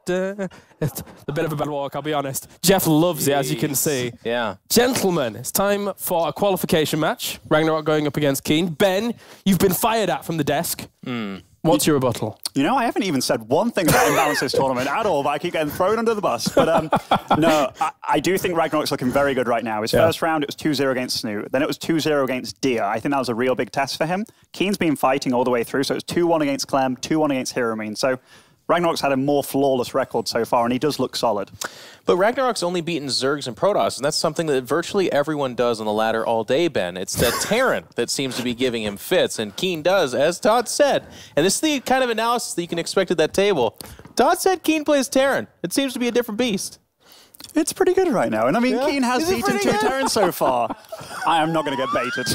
It's a bit of a bad walk, I'll be honest. Jeff loves it, as you can see. Yeah. Gentlemen, it's time for a qualification match. RagnaroK going up against KeeN. Ben, you've been fired at from the desk. What's your rebuttal? You know, I haven't even said one thing about imbalance this tournament at all, but I keep getting thrown under the bus. But no, I do think RagnaroK's looking very good right now. His first round, it was 2-0 against Snoot. Then it was 2-0 against Dia. I think that was a real big test for him. KeeN's been fighting all the way through, so it's 2-1 against Clem, 2-1 against Hiramine. So RagnaroK's had a more flawless record so far, and he does look solid. But RagnaroK's only beaten Zergs and Protoss, and that's something that virtually everyone does on the ladder all day, Ben. It's that Terran that seems to be giving him fits, and KeeN does, as Todd said. And this is the kind of analysis that you can expect at that table. Todd said KeeN plays Terran. It seems to be a different beast. It's pretty good right now. And I mean, KeeN has beaten 2 Terrans so far. I am not going to get baited.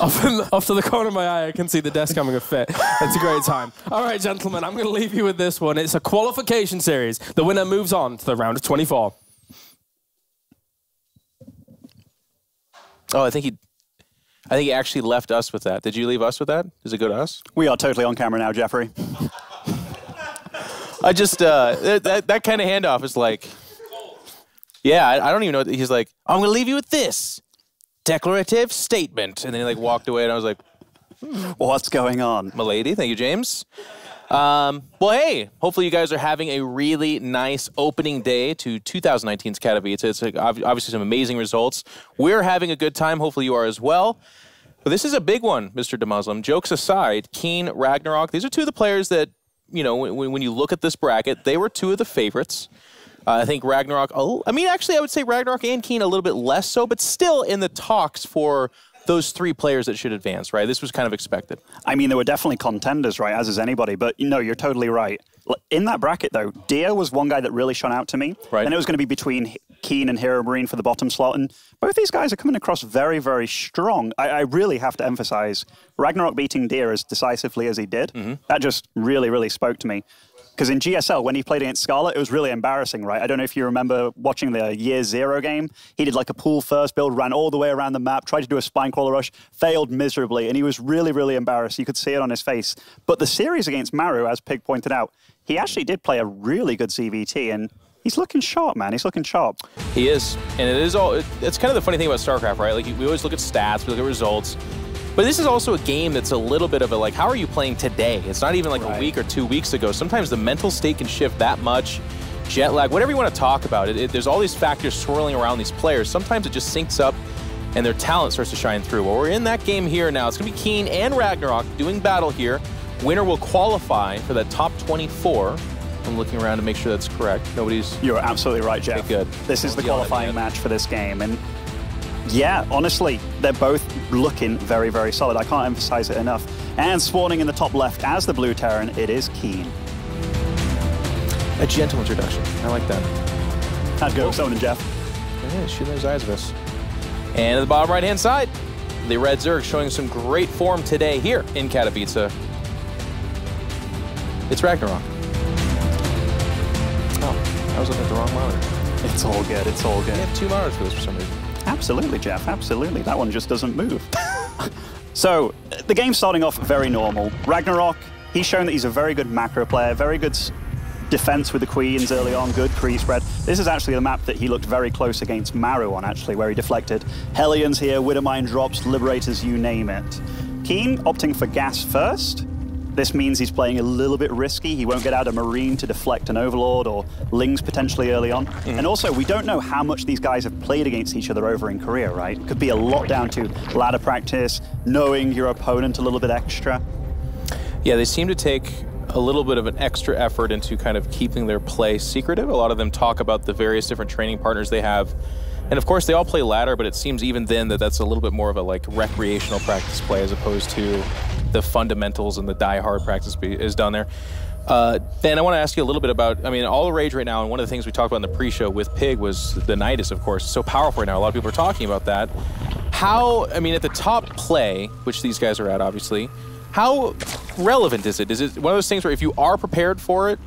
Off to the corner of my eye, I can see the desk having a fit. It's a great time. All right, gentlemen, I'm going to leave you with this one. It's a qualification series. The winner moves on to the round of 24. Oh, I think he actually left us with that. Did you leave us with that? Does it go to us? We are totally on camera now, Jeffrey. I just, that kind of handoff is like, yeah, I don't even know. He's like, I'm going to leave you with this declarative statement. And then he like walked away and I was like, what's going on? Milady, thank you, James. Well, hey, hopefully you guys are having a really nice opening day to 2019's Katowice. It's obviously some amazing results. We're having a good time. Hopefully you are as well. But this is a big one, Mr. DeMuslim. Jokes aside, KeeN, RagnaroK, these are two of the players that, you know, when you look at this bracket, they were two of the favorites. I think RagnaroK, I mean, actually, I would say RagnaroK and KeeN a little bit less so, but still in the talks for those 3 players that should advance, right? This was kind of expected. I mean, there were definitely contenders, right, as is anybody, but no, you're totally right. In that bracket, though, Dia was one guy that really shone out to me. Right. And it was going to be between KeeN and Hiramine for the bottom slot, and both these guys are coming across very, very strong. I really have to emphasize, RagnaroK beating Dia as decisively as he did, that just really, really spoke to me. Because in GSL, when he played against Scarlet, it was really embarrassing, right? I don't know if you remember watching the Year Zero game. He did like a pool first build, ran all the way around the map, tried to do a spine crawler rush, failed miserably, and he was really, really embarrassed. You could see it on his face. But the series against Maru, as Pig pointed out, he actually did play a really good CVT, and he's looking sharp, man. He's looking sharp. He is. And it is all, it's kind of the funny thing about StarCraft, right? Like, we always look at stats, we look at results. But this is also a game that's a little bit of a, like, how are you playing today? It's not even like a week or 2 weeks ago. Sometimes the mental state can shift that much. Jet lag, whatever you want to talk about. There's all these factors swirling around these players. Sometimes it just syncs up and their talent starts to shine through. Well, we're in that game here now. It's going to be KeeN and RagnaroK doing battle here. Winner will qualify for that top 24. I'm looking around to make sure that's correct. You're absolutely right, Jeff. Okay, good. This is the qualifying match for this game. And yeah, honestly, they're both looking very, very solid. I can't emphasize it enough. And spawning in the top left as the blue Terran, it is KeeN. A gentle introduction. I like that. How'd it go, Someone and Jeff? Yeah, shooting those eyes of us. And at the bottom right-hand side, the Red Zerg showing some great form today here in Katowice. It's RagnaroK. Oh, I was looking at the wrong monitor. It's all good, it's all good. We have 2 monitors for this for some reason. Absolutely, Jeff, absolutely. That one just doesn't move. So, the game's starting off very normal. RagnaroK, he's shown that he's a very good macro player, very good defense with the Queens early on, good Kree spread. This is actually the map that he looked very close against Maru on, actually, where he deflected Hellions here, Widowmine drops, Liberators, you name it. KeeN opting for gas first. This means he's playing a little bit risky. He won't get out a Marine to deflect an Overlord or Lings potentially early on. And also, we don't know how much these guys have played against each other over in Korea, right? It could be a lot down to ladder practice, knowing your opponent a little bit extra. Yeah, they seem to take a little bit of an extra effort into kind of keeping their play secretive. A lot of them talk about the various different training partners they have. And of course, they all play ladder, but it seems even then that that's a little bit more of a like recreational practice play as opposed to the fundamentals and the die-hard practice is done there. Ben, I want to ask you a little bit about, I mean, all the rage right now, and one of the things we talked about in the pre-show with Pig was the Nidus, of course. It's so powerful right now. A lot of people are talking about that. How, I mean, at the top play, which these guys are at, obviously, how relevant is it? Is it one of those things where if you are prepared for it,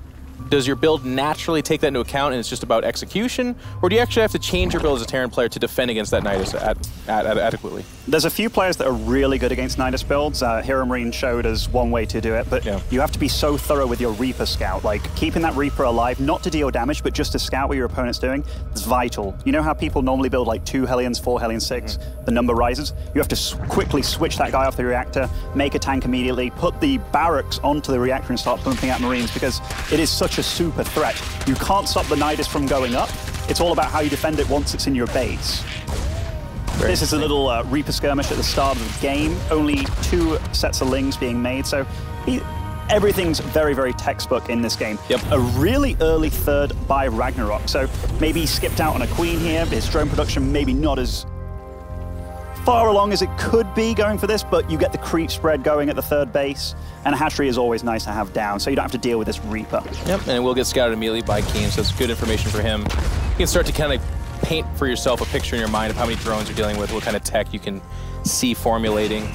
does your build naturally take that into account and it's just about execution? Or do you actually have to change your build as a Terran player to defend against that Nidus adequately? There's a few players that are really good against Nidus builds. Hero Marine showed us one way to do it, but you have to be so thorough with your Reaper scout. Like, keeping that Reaper alive, not to deal damage, but just to scout what your opponent's doing, is vital. You know how people normally build like 2 Hellions, 4 Hellions, 6, the number rises? You have to quickly switch that guy off the reactor, make a tank immediately, put the barracks onto the reactor and start pumping out Marines, because it is such a super threat. You can't stop the Nidus from going up. It's all about how you defend it once it's in your base. This is a little Reaper skirmish at the start of the game. Only 2 sets of lings being made, so everything's very, very textbook in this game. A really early third by RagnaroK, so maybe he skipped out on a queen here. His drone production maybe not as far along as it could be going for this, but you get the creep spread going at the third base, and a hatchery is always nice to have down, so you don't have to deal with this Reaper. And it will get scouted immediately by KeeN, so it's good information for him. You can start to kind of paint for yourself a picture in your mind of how many drones you're dealing with, what kind of tech you can see formulating.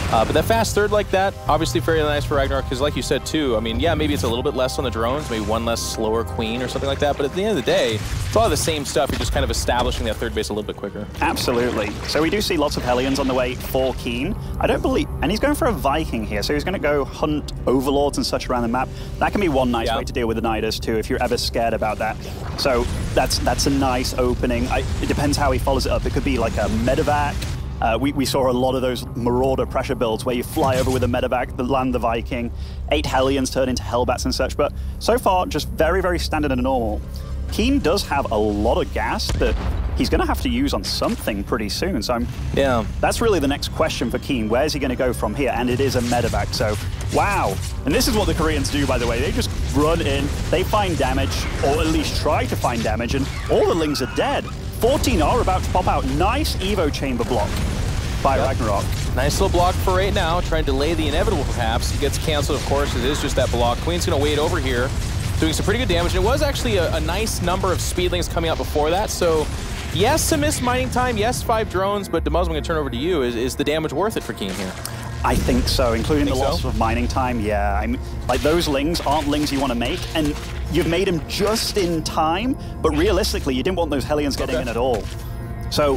But that fast third like that, obviously very nice for RagnaroK, because like you said too, I mean, yeah, maybe it's a little bit less on the drones, maybe 1 less slower queen or something like that, but at the end of the day, it's a lot of the same stuff. You're just kind of establishing that third base a little bit quicker. Absolutely. So we do see lots of Hellions on the way for KeeN. I don't believe, and he's going for a Viking here, so he's going to go hunt Overlords and such around the map. That can be one nice way to deal with the Nidus too, if you're ever scared about that. So that's a nice opening. It depends how he follows it up. It could be like a medevac. We saw a lot of those Marauder pressure builds where you fly over with a medevac, land the Viking, 8 Hellions turn into Hellbats and such, but so far just very, very standard and normal. KeeN does have a lot of gas that he's going to have to use on something pretty soon, so that's really the next question for KeeN. Where's he going to go from here? And it is a medevac, so wow. And this is what the Koreans do, by the way. They just run in, they find damage, or at least try to find damage, and all the lings are dead. 14 are about to pop out. Nice Evo chamber block by RagnaroK. Nice little block for right now, trying to delay the inevitable perhaps. He gets canceled, of course. It is just that block. Queen's going to wait over here, doing some pretty good damage. And it was actually a nice number of speedlings coming out before that. So yes, some missed mining time. Yes, 5 drones, but Demuz, I'm going to turn over to you. Is the damage worth it for KeeN here? I think so, including the loss of mining time. Yeah, I mean, like those lings aren't lings you want to make, and you've made them just in time, but realistically, you didn't want those Hellions getting in at all. So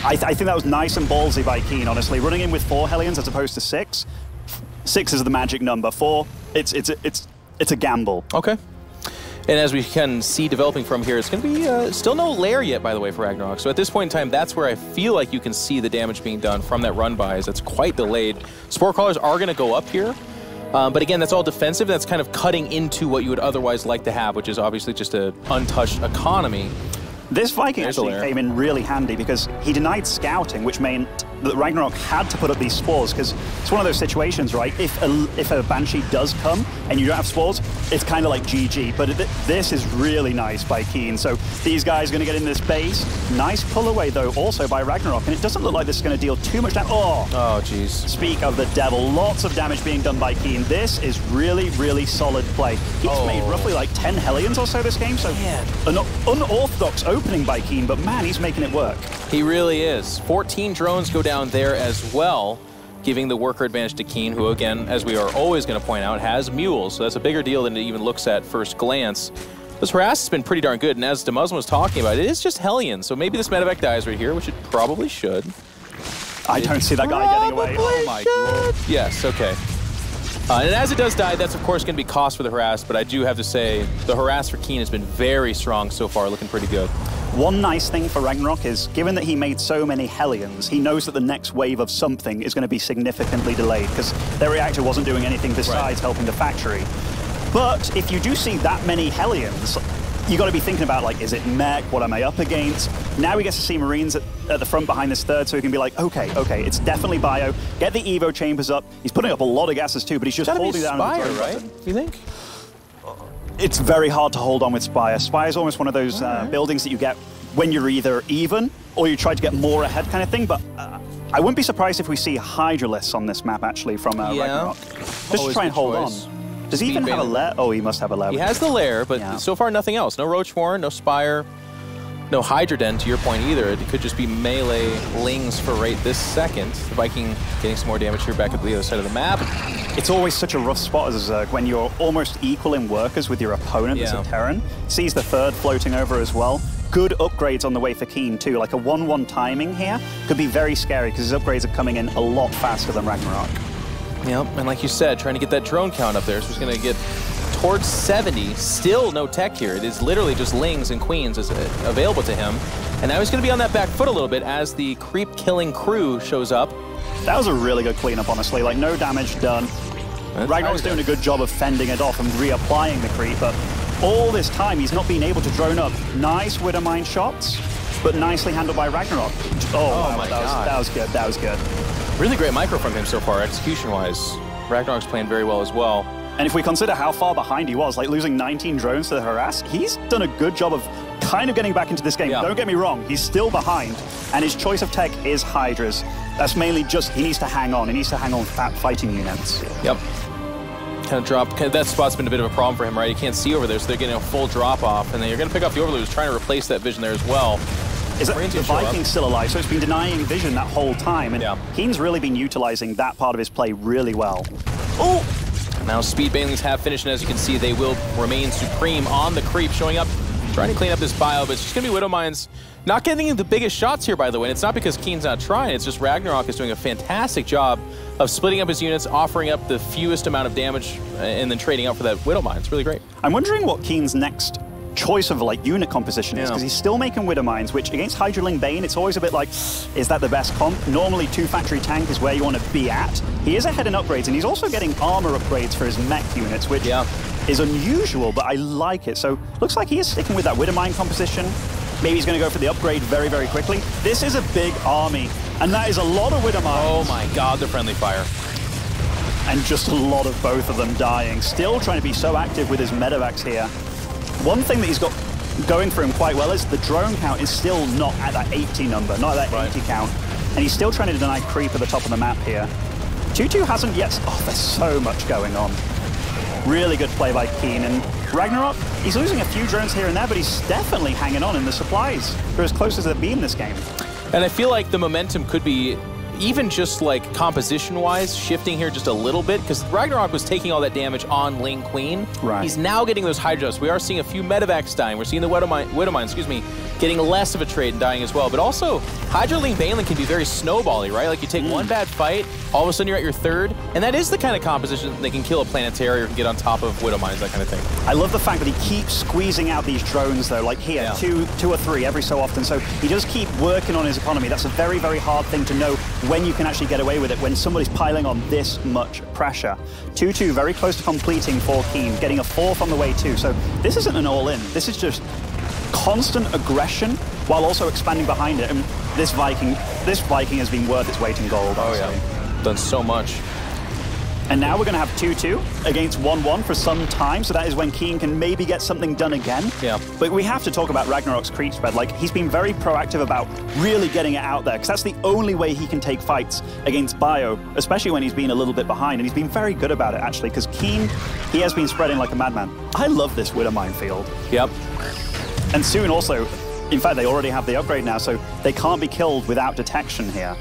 I think that was nice and ballsy by KeeN, honestly. Running in with 4 Hellions as opposed to 6. 6 is the magic number. 4, it's a gamble. Okay. And as we can see developing from here, it's going to be still no lair yet, by the way, for RagnaroK. So at this point in time, that's where I feel like you can see the damage being done from that run by, as that's quite delayed. Spore Crawlers are going to go up here. But again, that's all defensive. That's kind of cutting into what you would otherwise like to have, which is obviously just an untouched economy. This Viking actually came in really handy because he denied scouting, which meant that RagnaroK had to put up these spores, because it's one of those situations, right? If a Banshee does come and you don't have spores, it's kind of like GG. But this is really nice by KeeN. So these guys are going to get in this base. Nice pull away, though, also by RagnaroK. And it doesn't look like this is going to deal too much damage. Oh, jeez. Speak of the devil. Lots of damage being done by KeeN. This is really, really solid play. He's made roughly like 10 Hellions or so this game. So an unorthodox opening by KeeN, but man, he's making it work. He really is. 14 drones go down there as well, giving the worker advantage to KeeN, who, again, as we are always going to point out, has mules. So that's a bigger deal than it even looks at first glance. This harass has been pretty darn good, and as Demuz was talking about, it is just Hellion. So maybe this medevac dies right here, which it probably should. I don't see that guy getting away. Oh my god. Yes, okay. And as it does die, that's of course going to be cost for the harass, but I do have to say the harass for KeeN has been very strong so far, looking pretty good. One nice thing for RagnaroK is, given that he made so many Hellions, he knows that the next wave of something is going to be significantly delayed, because their reactor wasn't doing anything besides helping the factory. But if you do see that many Hellions, you got to be thinking about, like, is it mech? What am I up against? Now we get to see Marines at the front behind this third, so he can be like, okay, it's definitely bio. Get the Evo chambers up. He's putting up a lot of gases too, but he's just holding down Spire, the right? You think? It's very hard to hold on with Spire. Spire is almost one of those buildings that you get when you're either even or you try to get more ahead kind of thing, but I wouldn't be surprised if we see Hydralisks on this map, actually, from RagnaroK. Just to try and hold on. Does he even have a lair? Oh, he must have a lair. He has the lair, but so far nothing else. No Roach Warren, no Spire. no Hydra Den, to your point, either. It could just be melee Lings for right this second. The Viking getting some more damage here back at the other side of the map. It's always such a rough spot as a Zerg when you're almost equal in workers with your opponent as a Terran. Sees the third floating over as well. Good upgrades on the way for KeeN too. Like a 1-1 timing here could be very scary because his upgrades are coming in a lot faster than RagnaroK. Yep, and like you said, trying to get that drone count up there. So he's going to get towards 70. Still no tech here. It is literally just Lings and Queens is available to him. And now he's going to be on that back foot a little bit as the creep-killing crew shows up. That was a really good cleanup, honestly. Like, no damage done. RagnaroK's doing a good job of fending it off and reapplying the creep, but all this time he's not been able to drone up nice Widowmine shots, but nicely handled by RagnaroK. Oh wow, that was good. That was good. Really great micro from him so far, execution-wise. RagnaroK's playing very well as well. And if we consider how far behind he was, like losing 19 drones to the harass, he's done a good job of kind of getting back into this game. Don't get me wrong, he's still behind, and his choice of tech is Hydras. That's mainly just, he needs to hang on. He needs to hang on fat fighting units. Yep. Kind of drop, that spot's been a bit of a problem for him, right? He can't see over there, so they're getting a full drop-off, and then you're going to pick off the Overlord who's trying to replace that vision there as well. Is that the Viking's still alive, so it's been denying vision that whole time, and KeeN's really been utilizing that part of his play really well. Oh! Now Speed Banelings have finished, and as you can see, they will remain supreme on the creep, showing up, trying to clean up this bio, but it's just going to be Widowmines not getting the biggest shots here, by the way, and it's not because KeeN's not trying, it's just RagnaroK is doing a fantastic job of splitting up his units, offering up the fewest amount of damage, and then trading out for that Widowmine. It's really great. I'm wondering what KeeN's next choice of like unit composition is, because he's still making Widowmines, which against Hydraling Bane, it's always a bit like, is that the best comp? Normally 2 factory tank is where you want to be at. He is ahead in upgrades, and he's also getting armor upgrades for his mech units, which is unusual, but I like it. So looks like he is sticking with that Widowmine composition. Maybe he's going to go for the upgrade very, very quickly. This is a big army, and that is a lot of Widowmines. Oh my god, the friendly fire. And just a lot of both of them dying. Still trying to be so active with his medevacs here. One thing that he's got going for him quite well is the drone count is still not at that 80 number, not at that 80 count. And he's still trying to deny creep at the top of the map here. 2-2 hasn't yet... Oh, there's so much going on. Really good play by KeeN. And RagnaroK, he's losing a few drones here and there, but he's definitely hanging on in the supplies. They're as close as they've been this game. And I feel like the momentum could be, even just like composition-wise, shifting here just a little bit, because RagnaroK was taking all that damage on Ling Queen. Right. He's now getting those Hydras. We are seeing a few medevacs dying. We're seeing the Widowmine, excuse me, getting less of a trade and dying as well. But also, Hydra Ling Baneling can be very snowbally, right? Like you take one bad fight, all of a sudden you're at your third, and that is the kind of composition that they can kill a Planetary or can get on top of Widowmines, that kind of thing. I love the fact that he keeps squeezing out these drones, though, like here, two or three every so often. So he does keep working on his economy. That's a very, very hard thing to know when you can actually get away with it, when somebody's piling on this much pressure. 2-2, very close to completing for KeeN, getting a 4th on the way too. So this isn't an all-in. This is just constant aggression while also expanding behind it. And this Viking has been worth its weight in gold, honestly. Oh yeah, done so much. And now we're going to have 2-2 against 1-1 for some time, so that is when KeeN can maybe get something done again. Yeah. But we have to talk about RagnaroK's creep spread. Like, he's been very proactive about really getting it out there, because that's the only way he can take fights against Bio, especially when he's been a little bit behind. And he's been very good about it, actually, because KeeN, he has been spreading like a madman. I love this Widowmine field. Yep. And soon also, in fact, they already have the upgrade now, so they can't be killed without detection here.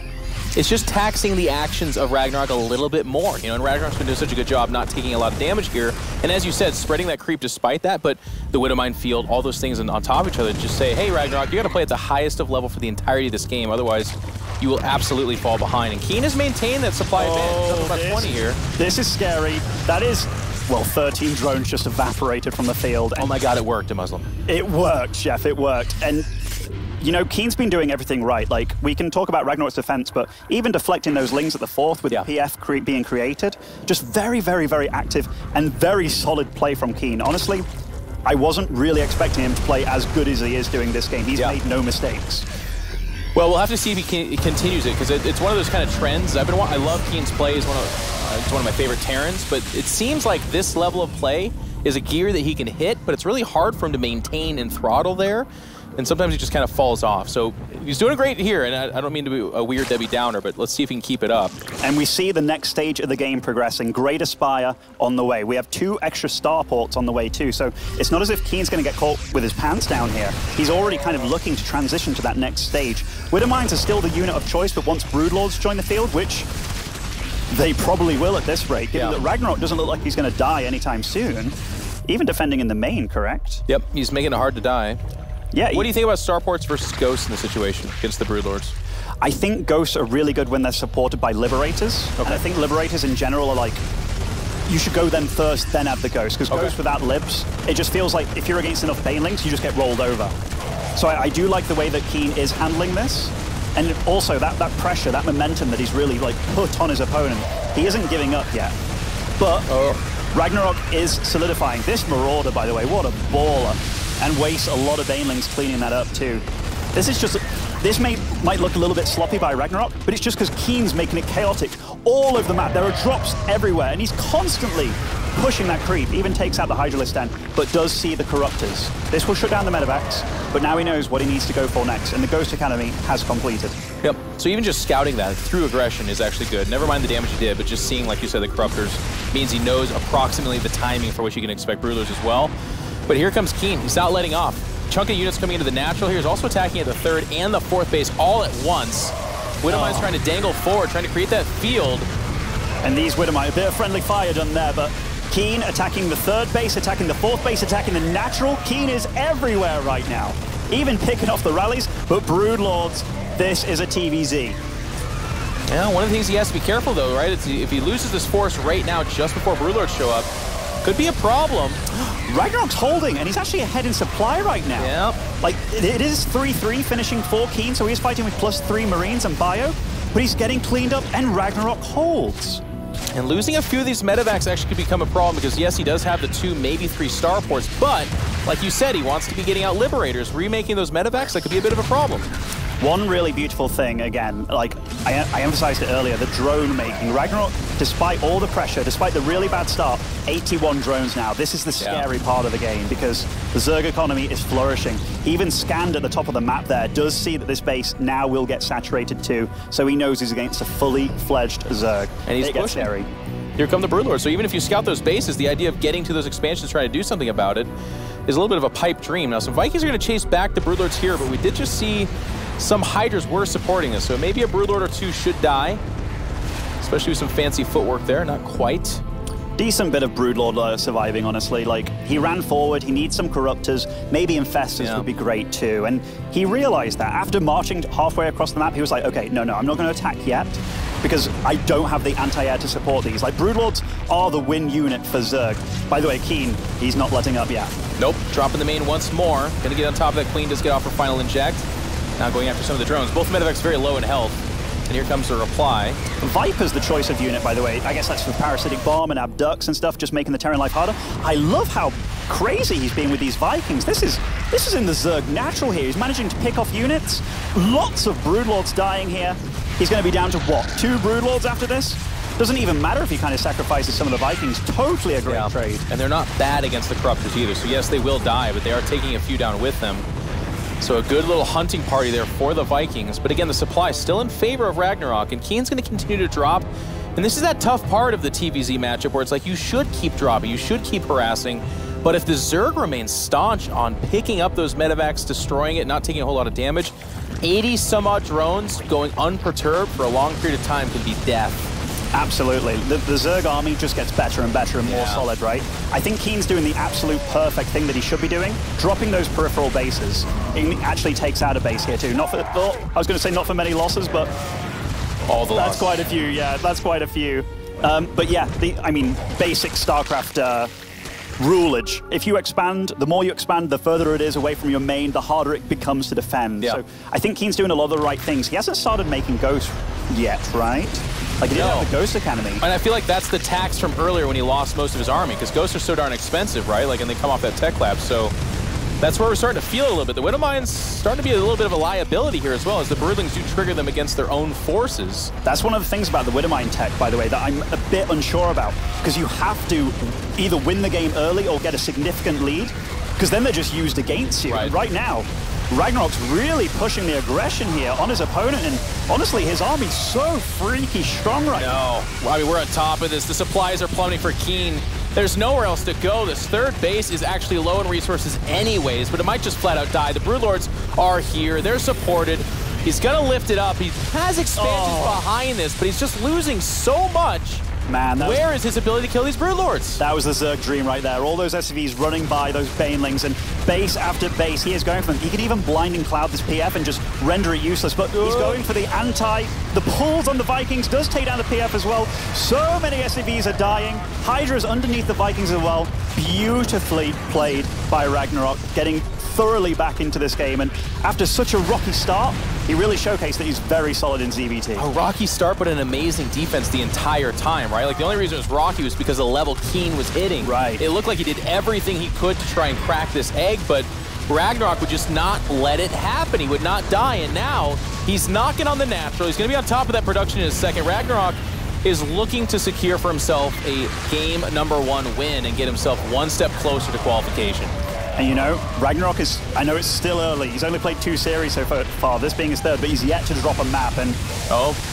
It's just taxing the actions of RagnaroK a little bit more, you know, and RagnaroK's been doing such a good job not taking a lot of damage here. And as you said, spreading that creep despite that, but the Widowmine field, all those things on top of each other, just say, hey, RagnaroK, you got to play at the highest of level for the entirety of this game, otherwise you will absolutely fall behind. And KeeN has maintained that supply advantage, up about 20 here. This is scary. That is, well, 13 drones just evaporated from the field. Oh my god, it worked, Muslim. It worked, Chef, it worked. And you know, KeeN's been doing everything right. Like, we can talk about RagnaroK's defense, but even deflecting those Lings at the 4th with the PF being created, just very, very, very active and very solid play from KeeN. Honestly, I wasn't really expecting him to play as good as he is doing this game. He's made no mistakes. Well, we'll have to see if he continues it, because it's one of those kind of trends. I love KeeN's play. It's one of my favorite Terrans, but it seems like this level of play is a gear that he can hit, but it's really hard for him to maintain and throttle there. and sometimes he just kind of falls off. So he's doing great here, and I don't mean to be a weird Debbie Downer, but let's see if he can keep it up. And we see the next stage of the game progressing. Great Aspire on the way. We have 2 extra starports on the way too, so it's not as if KeeN's going to get caught with his pants down here. He's already kind of looking to transition to that next stage. Widowmines are still the unit of choice, but once Broodlords join the field, which they probably will at this rate, given that RagnaroK doesn't look like he's going to die anytime soon, even defending in the main, correct? Yep, he's making it hard to die. Yeah. What do you think about starports versus ghosts in the situation against the Broodlords? I think ghosts are really good when they're supported by liberators. Okay. And I think liberators in general are like, you should go them first, then have the ghosts. Because ghosts without libs, it just feels like if you're against enough banelings, you just get rolled over. So I do like the way that KeeN is handling this. And also that pressure, that momentum that he's really like put on his opponent, he isn't giving up yet. But RagnaroK is solidifying. This Marauder, by the way, what a baller. And wastes a lot of banelings cleaning that up too. This is just, this might look a little bit sloppy by RagnaroK, but it's just because KeeN's making it chaotic all over the map. There are drops everywhere, and he's constantly pushing that creep, even takes out the Hydralistan, but does see the Corruptors. This will shut down the Medivacs, but now he knows what he needs to go for next, and the Ghost Academy has completed. Yep, so even just scouting that through aggression is actually good. Never mind the damage he did, but just seeing, like you said, the Corruptors means he knows approximately the timing for which he can expect Broodlords as well. But here comes KeeN. He's not letting off. Chunk of units coming into the natural here. He's also attacking at the 3rd and the 4th base all at once. Widowmine's trying to dangle forward, trying to create that field. And these Widowmine, a bit of friendly fire done there, but KeeN attacking the 3rd base, attacking the 4th base, attacking the natural. KeeN is everywhere right now, even picking off the rallies. But Broodlords, this is a TVZ. Yeah, one of the things he has to be careful though, right? It's if he loses this force right now, just before Broodlords show up, could be a problem. RagnaroK's holding, and he's actually ahead in supply right now. Yep. Like, it is 3-3 finishing for KeeN, so he's fighting with +3 Marines and Bio, but he's getting cleaned up, and RagnaroK holds. And losing a few of these Medivacs actually could become a problem, because yes, he does have the 2, maybe 3 starports, but like you said, he wants to be getting out Liberators. Remaking those Medivacs, that could be a bit of a problem. One really beautiful thing, again, like I emphasized it earlier, the drone making. RagnaroK, despite all the pressure, despite the really bad start, 81 drones now. This is the scary part of the game because the Zerg economy is flourishing. He even scanned at the top of the map there, does see that this base now will get saturated too, so he knows he's against a fully fledged Zerg. And he's pushing. Scary. Here come the Broodlords. So even if you scout those bases, the idea of getting to those expansions, trying to do something about it, is a little bit of a pipe dream. Now, some Vikings are going to chase back the Broodlords here, but we did just see some Hydras were supporting this, so maybe a Broodlord or 2 should die, especially with some fancy footwork there. Not quite. Decent bit of Broodlord surviving, honestly. Like, he ran forward, he needs some Corruptors, maybe Infestors would be great too, and he realized that. After marching halfway across the map, he was like, okay, no, I'm not going to attack yet, because I don't have the anti-air to support these. Like, Broodlords are the win unit for Zerg. By the way, KeeN, he's not letting up yet. Nope, dropping the main once more. Gonna get on top of that. Queen does get off her final inject. Now going after some of the drones. Both Medivacs very low in health. And here comes the reply. Viper's the choice of unit, by the way. I guess that's for Parasitic Bomb and Abducts and stuff, just making the Terran life harder. I love how crazy he's being with these Vikings. This is in the Zerg natural here. He's managing to pick off units. Lots of Broodlords dying here. He's going to be down to, what, 2 Broodlords after this? Doesn't even matter if he kind of sacrifices some of the Vikings. Totally a great trade. And they're not bad against the Corruptors either. So yes, they will die, but they are taking a few down with them. So a good little hunting party there for the Vikings. But again, the supply is still in favor of RagnaroK, and KeeN's going to continue to drop. And this is that tough part of the TVZ matchup where it's like you should keep dropping, you should keep harassing. But if the Zerg remains staunch on picking up those Medivacs, destroying it, not taking a whole lot of damage, 80 some odd drones going unperturbed for a long period of time can be death. Absolutely. The Zerg army just gets better and better and more solid, right? I think KeeN's doing the absolute perfect thing that he should be doing, dropping those peripheral bases. He actually takes out a base here too. Not for, I was going to say not for many losses, but all the losses. That's quite a few, yeah, that's quite a few. But yeah, I mean, basic StarCraft rulage. If you expand, the more you expand, the further it is away from your main, the harder it becomes to defend. So I think KeeN's doing a lot of the right things. He hasn't started making ghosts yet, right? Like, he didn't have the Ghost Academy. And I feel like that's the tax from earlier when he lost most of his army, because ghosts are so darn expensive, right? Like, and they come off that tech lab, so that's where we're starting to feel it a little bit. The Widowmine's starting to be a little bit of a liability here as well, as the Broodlings do trigger them against their own forces. That's one of the things about the Widowmine tech, by the way, that I'm a bit unsure about, because you have to either win the game early or get a significant lead, because then they're just used against you. Right now, RagnaroK's really pushing the aggression here on his opponent, and honestly, his army's so freaky strong right now. No, I mean, we're on top of this. The supplies are plummeting for KeeN. There's nowhere else to go. This third base is actually low in resources anyways, but it might just flat out die. The Broodlords are here. They're supported. He's going to lift it up. He has expansions behind this, but he's just losing so much. Man, where is his ability to kill these Broodlords? That was the Zerg dream right there. All those SCVs running by those Banelings, and base after base, he is going for them. He could even blinding cloud this PF and just render it useless, but he's going for the anti. The pulls on the Vikings does take down the PF as well. So many SCVs are dying. Hydra's underneath the Vikings as well. Beautifully played by RagnaroK, getting thoroughly back into this game, and after such a rocky start, he really showcased that he's very solid in ZVT. A rocky start, but an amazing defense the entire time, right? Like, the only reason it was rocky was because of the level KeeN was hitting. Right. It looked like he did everything he could to try and crack this egg, but RagnaroK would just not let it happen. He would not die, and now he's knocking on the natural. He's going to be on top of that production in a second. RagnaroK is looking to secure for himself a game #1 win and get himself one step closer to qualification. And you know, RagnaroK is, I know it's still early, he's only played 2 series so far, this being his third, but he's yet to drop a map, and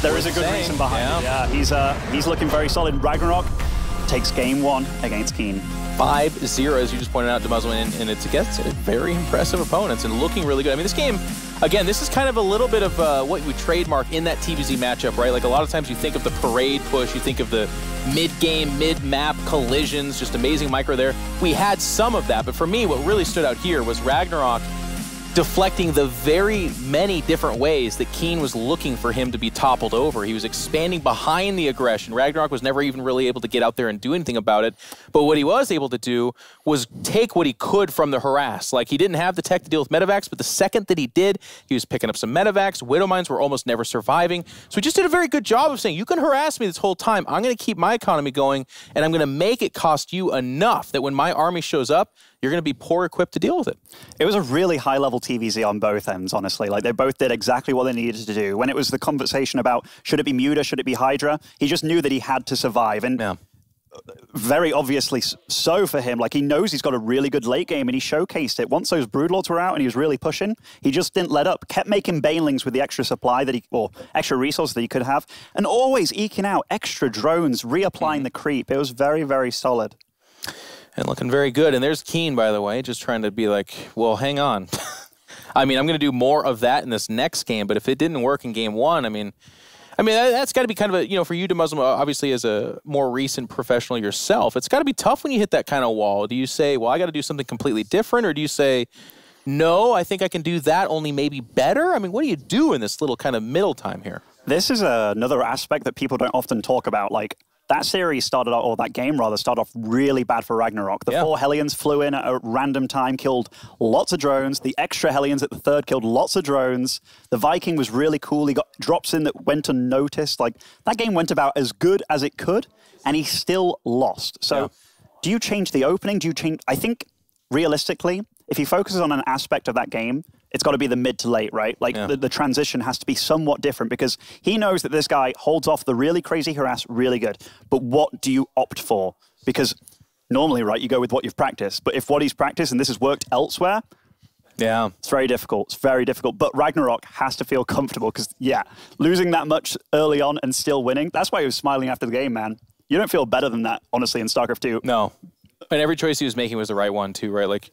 there is a good reason behind it. Yeah, he's looking very solid. RagnaroK takes game 1 against KeeN. 5-0, as you just pointed out, Demuzzleman, and it's against very impressive opponents and looking really good. I mean, this game, again, this is kind of a little bit of what we trademark in that TVZ matchup, right? Like, a lot of times you think of the parade push, you think of the mid-game, mid-map collisions, just amazing micro there. We had some of that, but for me, what really stood out here was RagnaroK deflecting the very many different ways that KeeN was looking for him to be toppled over. He was expanding behind the aggression. RagnaroK was never even really able to get out there and do anything about it. But what he was able to do was take what he could from the harass. Like, he didn't have the tech to deal with medevacs, but the second that he did, he was picking up some medevacs. Widow mines were almost never surviving. So he just did a very good job of saying, you can harass me this whole time. I'm going to keep my economy going, and I'm going to make it cost you enough that when my army shows up, you're going to be poor equipped to deal with it. It was a really high-level TVZ on both ends, honestly. Like, they both did exactly what they needed to do. When it was the conversation about, should it be Muta, should it be Hydra, he just knew that he had to survive. And very obviously so for him. Like, he knows he's got a really good late game, and he showcased it. Once those Broodlords were out and he was really pushing, he just didn't let up. Kept making Banelings with the extra supply that he, or extra resources that he could have, and always eking out extra drones, reapplying the creep. It was very, very solid. And looking very good. And there's KeeN, by the way, just trying to be like, well, hang on. I mean, I'm going to do more of that in this next game, but if it didn't work in game 1, I mean, that's got to be kind of a, you know, for you, Demuzzleman, obviously as a more recent professional yourself, it's got to be tough when you hit that kind of wall. Do you say, well, I got to do something completely different? Or do you say, no, I think I can do that, only maybe better? I mean, what do you do in this little kind of middle time here? This is another aspect that people don't often talk about. Like, that series started off, or that game rather, started off really bad for RagnaroK. The 4 Hellions flew in at a random time, killed lots of drones. The extra Hellions at the 3rd killed lots of drones. The Viking was really cool. He got drops in that went unnoticed. Like, that game went about as good as it could, and he still lost. So do you change the opening? Do you change? I think, realistically, if he focuses on an aspect of that game, it's got to be the mid to late, right? Like, the transition has to be somewhat different, because he knows that this guy holds off the really crazy harass really good. But what do you opt for? Because normally, right, you go with what you've practiced. But if what he's practiced and this has worked elsewhere, it's very difficult. It's very difficult. But RagnaroK has to feel comfortable, because, losing that much early on and still winning, that's why he was smiling after the game, man. You don't feel better than that, honestly, in StarCraft II. No. And every choice he was making was the right one, too, right? Like,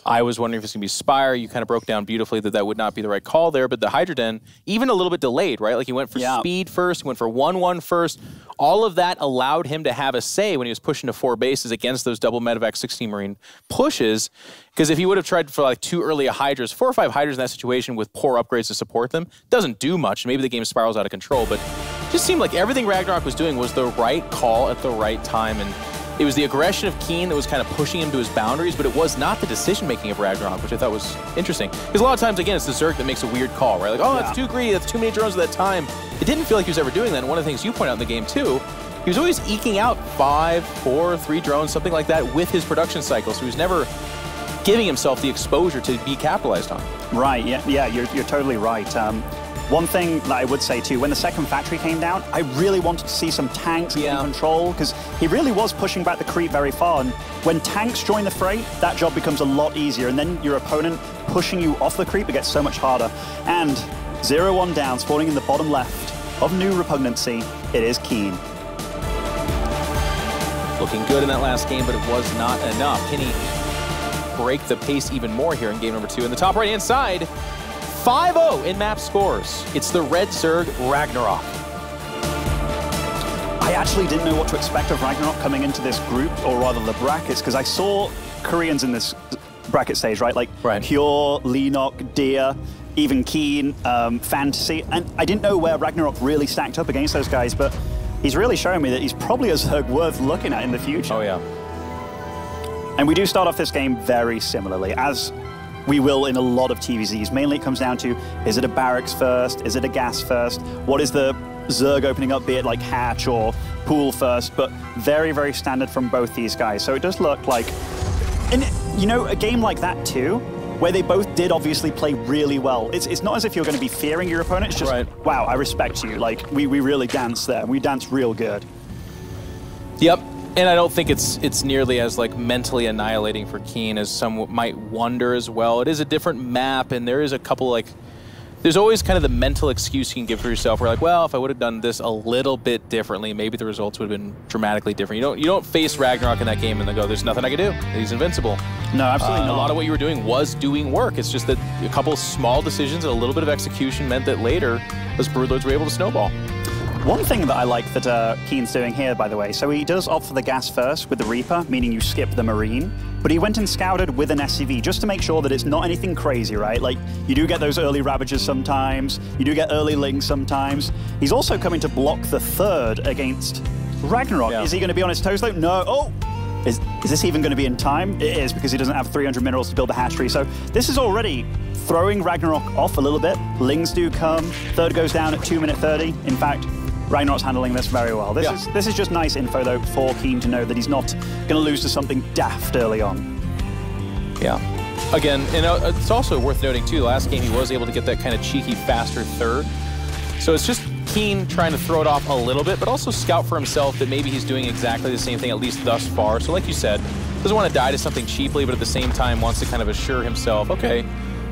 I was wondering if it's going to be Spire. You kind of broke down beautifully that that would not be the right call there. But the Hydra Den, even a little bit delayed, right? Like, he went for speed first. He went for 1-1 first. All of that allowed him to have a say when he was pushing to 4 bases against those double medevac 16 Marine pushes. Because if he would have tried for, like, too early a Hydras, 4 or 5 Hydras in that situation with poor upgrades to support them, doesn't do much. Maybe the game spirals out of control. But it just seemed like everything RagnaroK was doing was the right call at the right time. And it was the aggression of KeeN that was kind of pushing him to his boundaries, but it was not the decision-making of RagnaroK, which I thought was interesting. Because a lot of times, again, it's the Zerg that makes a weird call, right? Like, oh, that's too greedy, that's too many drones at that time. It didn't feel like he was ever doing that, and one of the things you point out in the game, too, he was always eking out 5, 4, 3 drones, something like that, with his production cycle, so he was never giving himself the exposure to be capitalized on. Right, yeah, you're totally right. One thing that I would say too, when the second factory came down, I really wanted to see some tanks in control, because he really was pushing back the creep very far. And when tanks join the fray, that job becomes a lot easier. And then your opponent pushing you off the creep, it gets so much harder. And 0-1 down, spawning in the bottom left of New Repugnancy, it is KeeN. Looking good in that last game, but it was not enough. Can he break the pace even more here in game number 2? In the top right-hand side, 5-0 in map scores. It's the Red Zerg RagnaroK. I actually didn't know what to expect of RagnaroK coming into this group, or rather the brackets, because I saw Koreans in this bracket stage, right? Like Pure, Lenok, Deer, even KeeN, Fantasy, and I didn't know where RagnaroK really stacked up against those guys, but he's really showing me that he's probably a Zerg worth looking at in the future. Oh, yeah. And we do start off this game very similarly, as we will in a lot of TVZs. Mainly it comes down to, is it a barracks first? Is it a gas first? What is the Zerg opening up, be it like hatch or pool first? But very, very standard from both these guys. So it does look like, and you know, a game like that too, where they both did obviously play really well. It's not as if you're going to be fearing your opponent. It's just, wow, I respect you. Like, we really danced there. We danced real good. Yep. And I don't think it's nearly as like mentally annihilating for KeeN as some might wonder as well. It is a different map, and there is a couple like, there's always kind of the mental excuse you can give for yourself. Where like, well, if I would have done this a little bit differently, maybe the results would have been dramatically different. You don't face RagnaroK in that game and then go, there's nothing I can do. He's invincible. No, absolutely not. A lot of what you were doing was doing work. It's just that a couple small decisions and a little bit of execution meant that later those Broodlords were able to snowball. One thing that I like that KeeN's doing here, by the way, so he does opt for the gas first with the Reaper, meaning you skip the Marine, but he went and scouted with an SCV just to make sure that it's not anything crazy, right? Like, you do get those early Ravagers sometimes, you do get early Lings sometimes. He's also coming to block the third against RagnaroK. Yeah. Is he going to be on his toes though? No. Oh! Is this even going to be in time? It is, because he doesn't have 300 minerals to build the hatchery. So this is already throwing RagnaroK off a little bit. Lings do come. Third goes down at 2 minute 30. In fact, RagnaroK's handling this very well. This is just nice info, though, for KeeN to know that he's not going to lose to something daft early on. Yeah. Again, and it's also worth noting, too, last game he was able to get that kind of cheeky, faster third. So it's just KeeN trying to throw it off a little bit, but also scout for himself that maybe he's doing exactly the same thing, at least thus far. So like you said, doesn't want to die to something cheaply, but at the same time wants to kind of assure himself, okay,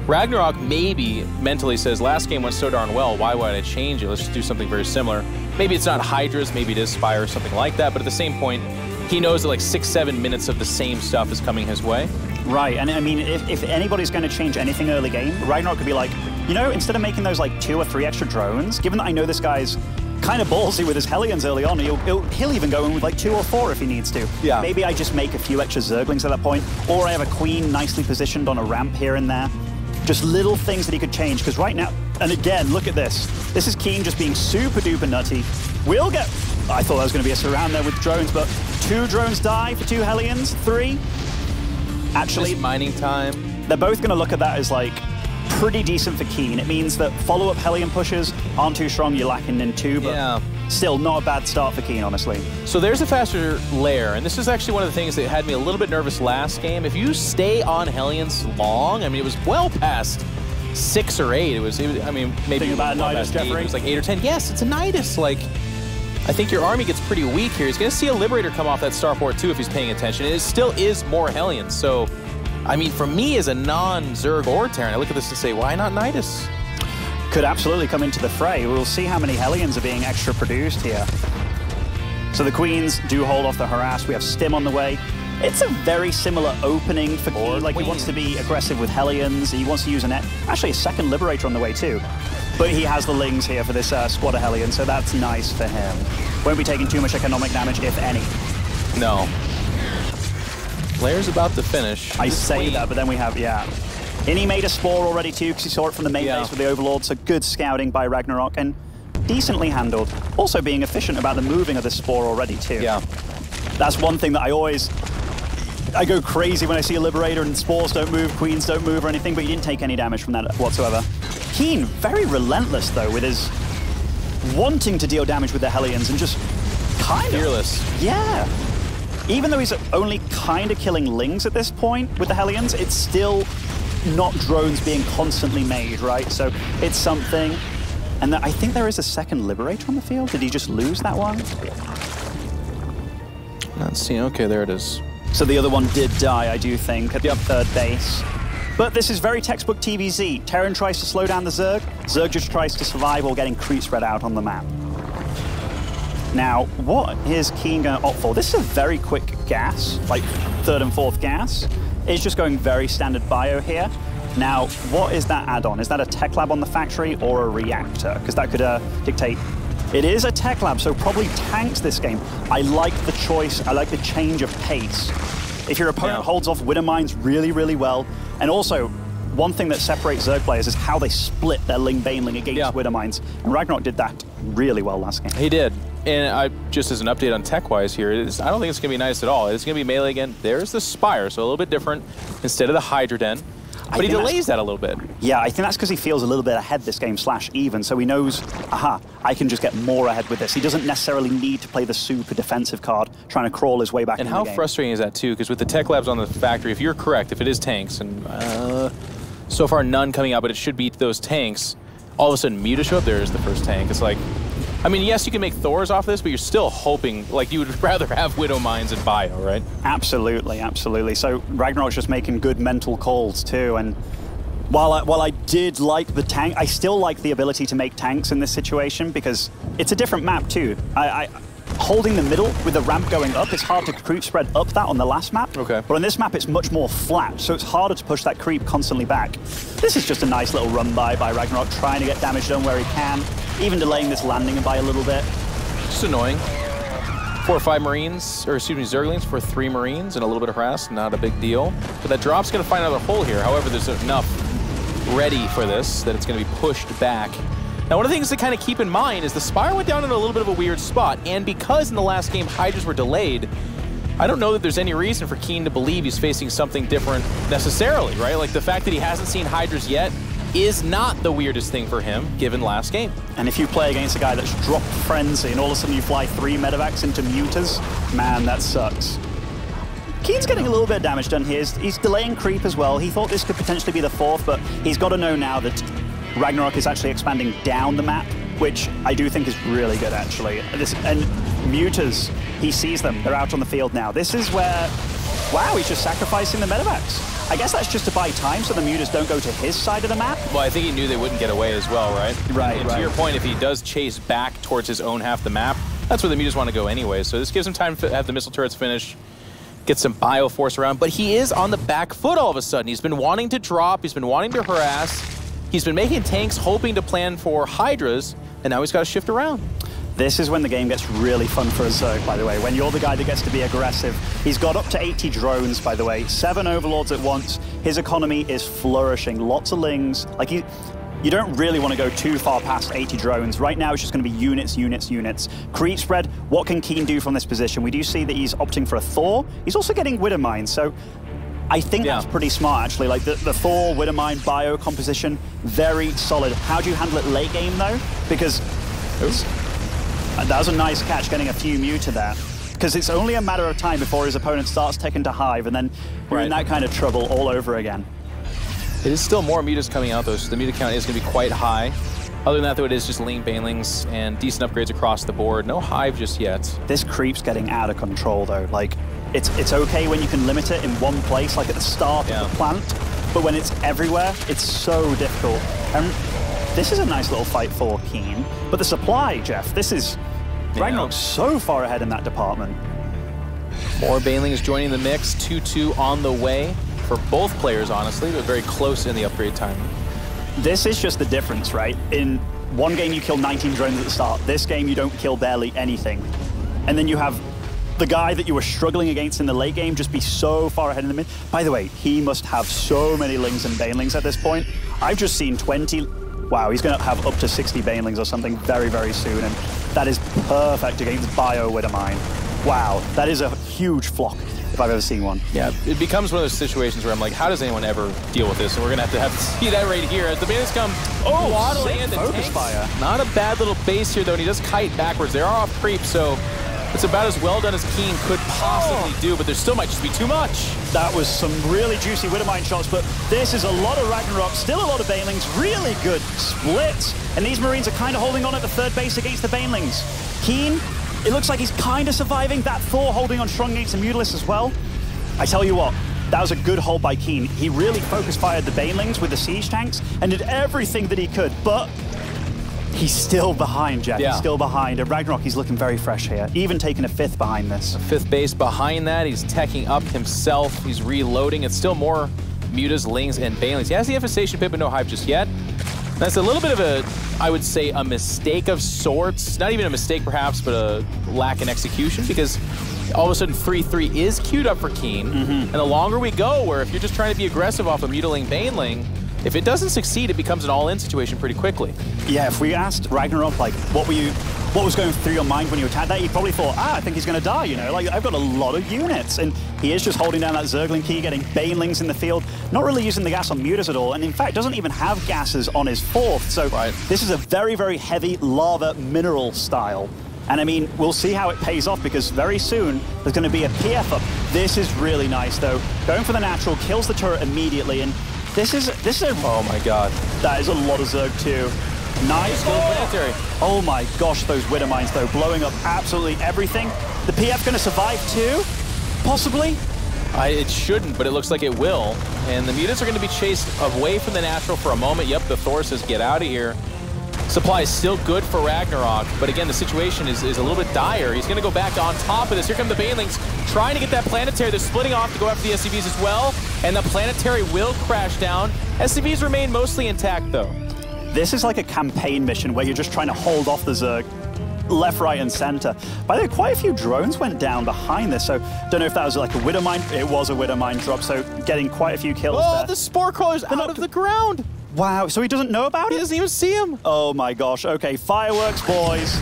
RagnaroK maybe mentally says, last game went so darn well, why would I change it? Let's just do something very similar. Maybe it's not Hydras, maybe it is Spire or something like that, but at the same point, he knows that like 6-7 minutes of the same stuff is coming his way. Right, and I mean, if anybody's going to change anything early game, RagnaroK could be like, you know, instead of making those like 2 or 3 extra drones, given that I know this guy's kind of ballsy with his Hellions early on, he'll even go in with like 2 or 4 if he needs to. Yeah. Maybe I just make a few extra Zerglings at that point, or I have a Queen nicely positioned on a ramp here and there. Just little things that he could change, because right now, and again, look at this. This is KeeN just being super duper nutty. We'll get, I thought there was going to be a surround there with drones, but 2 drones die for 2 Hellions, 3. Actually, just mining time. They're both going to look at that as like pretty decent for KeeN. It means that follow-up Hellion pushes aren't too strong, you're lacking in 2, but still not a bad start for KeeN, honestly. So there's a faster lair, and this is actually one of the things that had me a little bit nervous last game. If you stay on Hellions long, I mean, it was well past 6 or 8. It was I mean, maybe about Nidus, Jeffrey. It was like 8 or 10. Yes, it's a Nidus. Like, I think your army gets pretty weak here. He's going to see a Liberator come off that starport too if he's paying attention. It still is more Hellions. So, I mean, for me as a non-Zerg or Terran, I look at this and say, why not Nidus? Could absolutely come into the fray. We'll see how many Hellions are being extra produced here. So the Queens do hold off the harass. We have Stim on the way. It's a very similar opening for KeeN. Like, he wants to be aggressive with Hellions. He wants to use actually a second Liberator on the way too. But he has the Lings here for this squad of Hellions, so that's nice for him. Won't be taking too much economic damage, if any. No. Lair's about to finish. I say that, but then we have, And he made a Spore already too, because he saw it from the main base with the Overlord, so good scouting by RagnaroK, and decently handled. Also being efficient about the moving of the Spore already too. Yeah. That's one thing that I go crazy when I see a Liberator and Spores don't move, Queens don't move or anything, but he didn't take any damage from that whatsoever. KeeN, very relentless though, with his wanting to deal damage with the Hellions and just kind of... fearless. Yeah. Even though he's only kind of killing Lings at this point with the Hellions, it's still not drones being constantly made, right? So it's something. And I think there is a second Liberator on the field. Did he just lose that one? Let's see. Okay, there it is. So the other one did die, I do think, at the third base. But this is very textbook TVZ. Terran tries to slow down the Zerg. Zerg just tries to survive while getting creep spread out on the map. Now, what is KeeN going to opt for? This is a very quick gas, like third and fourth gas. It's just going very standard bio here. Now, what is that add-on? Is that a tech lab on the factory or a reactor? Because that could dictate. It is a tech lab, so probably tanks this game. I like the choice. I like the change of pace. If your opponent holds off Widow Mines really, really well, and also, one thing that separates Zerg players is how they split their Ling Baneling against Widow Mines. And RagnaroK did that really well last game. He did. And just as an update on tech-wise here, I don't think it's going to be nice at all. It's going to be melee again. There's the Spire, so a little bit different instead of the Hydra Den. But he delays that a little bit. Yeah, I think that's because he feels a little bit ahead this game / even, so he knows, aha, I can just get more ahead with this. He doesn't necessarily need to play the super defensive card, trying to crawl his way back in the game. And how frustrating is that, too? Because with the tech labs on the factory, if you're correct, if it is tanks, and so far none coming out, but it should be those tanks, all of a sudden Muta show up, there's the first tank. It's like, I mean, yes, you can make Thors off this, but you're still hoping, like, you would rather have Widow Mines and Bio, right? Absolutely, absolutely. So RagnaroK's just making good mental calls, too, and while I did like the tank, I still like the ability to make tanks in this situation because it's a different map, too. Holding the middle with the ramp going up, it's hard to creep spread up that on the last map. Okay. But on this map, it's much more flat, so it's harder to push that creep constantly back. This is just a nice little run by RagnaroK, trying to get damage done where he can, even delaying this landing by a little bit. Just annoying. 4 or 5 Marines, or excuse me, Zerglings for 3 Marines and a little bit of harass, not a big deal. But that drop's going to find another hole here. However, there's enough ready for this that it's going to be pushed back. Now, one of the things to kind of keep in mind is the Spire went down in a little bit of a weird spot, and because in the last game Hydras were delayed, I don't know that there's any reason for KeeN to believe he's facing something different necessarily, right? Like the fact that he hasn't seen Hydras yet is not the weirdest thing for him, given last game. And if you play against a guy that's dropped Frenzy and all of a sudden you fly 3 medevacs into Mutas, man, that sucks. KeeN's getting a little bit of damage done here. He's delaying creep as well. He thought this could potentially be the 4th, but he's got to know now that RagnaroK is actually expanding down the map, which I do think is really good, actually. And Mutas, he sees them. They're out on the field now. This is where, wow, he's just sacrificing the medevacs. I guess that's just to buy time so the Mutas don't go to his side of the map. Well, I think he knew they wouldn't get away as well, right? Right, and to your point, if he does chase back towards his own half the map, that's where the Mutas want to go anyway. So this gives him time to have the missile turrets finish, get some bio force around. But he is on the back foot all of a sudden. He's been wanting to drop. He's been wanting to harass. He's been making tanks, hoping to plan for Hydras, and now he's got to shift around. This is when the game gets really fun for a Zerg, by the way, when you're the guy that gets to be aggressive. He's got up to 80 drones, by the way, 7 overlords at once. His economy is flourishing, lots of lings. Like, you don't really want to go too far past 80 drones. Right now, it's just going to be units, units, units. Creep spread, what can KeeN do from this position? We do see that he's opting for a Thor. He's also getting Widow Mines, so I think that's pretty smart, actually. Like, the Thor, Widow Mine, bio composition, very solid. How do you handle it late game, though? Because that was a nice catch, getting a few Muta there. Because it's only a matter of time before his opponent starts taking to Hive, and then we're in that kind of trouble all over again. It is still more Mutas coming out, though, so the Muta count is going to be quite high. Other than that, though, it is just Ling Banelings and decent upgrades across the board. No Hive just yet. This creep's getting out of control, though. Like, it's okay when you can limit it in one place, like at the start of the plant, but when it's everywhere, it's so difficult. And this is a nice little fight for KeeN, but the supply, Jeff, this is RagnaroK so far ahead in that department. More Banelings joining the mix, 2-2 on the way for both players, honestly, but very close in the upgrade time. This is just the difference, right? In one game, you kill 19 drones at the start. This game, you don't kill barely anything. And then you have the guy that you were struggling against in the late game just be so far ahead in the mid. By the way, he must have so many Lings and Banelings at this point. I've just seen 20. Wow, he's going to have up to 60 Banelings or something very, very soon. And that is perfect against Bio Widow Mine. Wow, that is a huge flock if I've ever seen one. Yeah, it becomes one of those situations where I'm like, how does anyone ever deal with this? And we're going to have to see that right here as the Bandits come waddling in the tanks. Fire. Not a bad little base here, though, and he does kite backwards. They are off creep, so It's about as well done as KeeN could possibly do, but there still might just be too much. That was some really juicy Widowmine shots, but this is a lot of RagnaroK, still a lot of Banelings, really good splits. And these Marines are kind of holding on at the third base against the Banelings. KeeN, it looks like he's kind of surviving. That Thor holding on strong against the Mutalisk as well. I tell you what, that was a good hold by KeeN. He really focus-fired the Banelings with the siege tanks and did everything that he could, but he's still behind, Jack. Yeah. He's still behind. And RagnaroK, he's looking very fresh here, even taking a 5th behind this. A 5th base behind that. He's teching up himself. He's reloading. It's still more Mutas, Lings, and Banelings. He has the Infestation Pit, but no Hive just yet. That's a little bit of a, I would say, a mistake of sorts. Not even a mistake, perhaps, but a lack in execution, because all of a sudden 3-3 is queued up for KeeN. And the longer we go, where if you're just trying to be aggressive off a Mutaling Baneling, if it doesn't succeed, it becomes an all-in situation pretty quickly. Yeah, if we asked RagnaroK, like, what was going through your mind when you attacked that, you probably thought, I think he's going to die, you know? Like, I've got a lot of units. And he is just holding down that Zergling key, getting Banelings in the field, not really using the gas on Mutas at all, and in fact, doesn't even have gases on his 4th. So this is a very, very heavy lava mineral style. And I mean, we'll see how it pays off, because very soon there's going to be a PF up. This is really nice, though. Going for the natural, kills the turret immediately, and this is a... Oh my god. That is a lot of Zerg too. Nice. Planetary. Oh my gosh, those Widowmines though, blowing up absolutely everything. The PF going to survive too? Possibly? It shouldn't, but it looks like it will. And the Mutas are going to be chased away from the natural for a moment. Yep, the Thor says get out of here. Supply is still good for RagnaroK, but again, the situation is a little bit dire. He's going to go back on top of this. Here come the Banelings trying to get that Planetary. They're splitting off to go after the SCVs as well, and the Planetary will crash down. SCVs remain mostly intact, though. This is like a campaign mission where you're just trying to hold off the Zerg left, right, and center. By the way, quite a few drones went down behind this, so don't know if that was like a Widowmine. It was a Widowmine drop, so getting quite a few kills there. Oh, the Spore Crawler's out of the ground! Wow, so he doesn't know about it? He doesn't even see him. Oh my gosh, okay, fireworks, boys.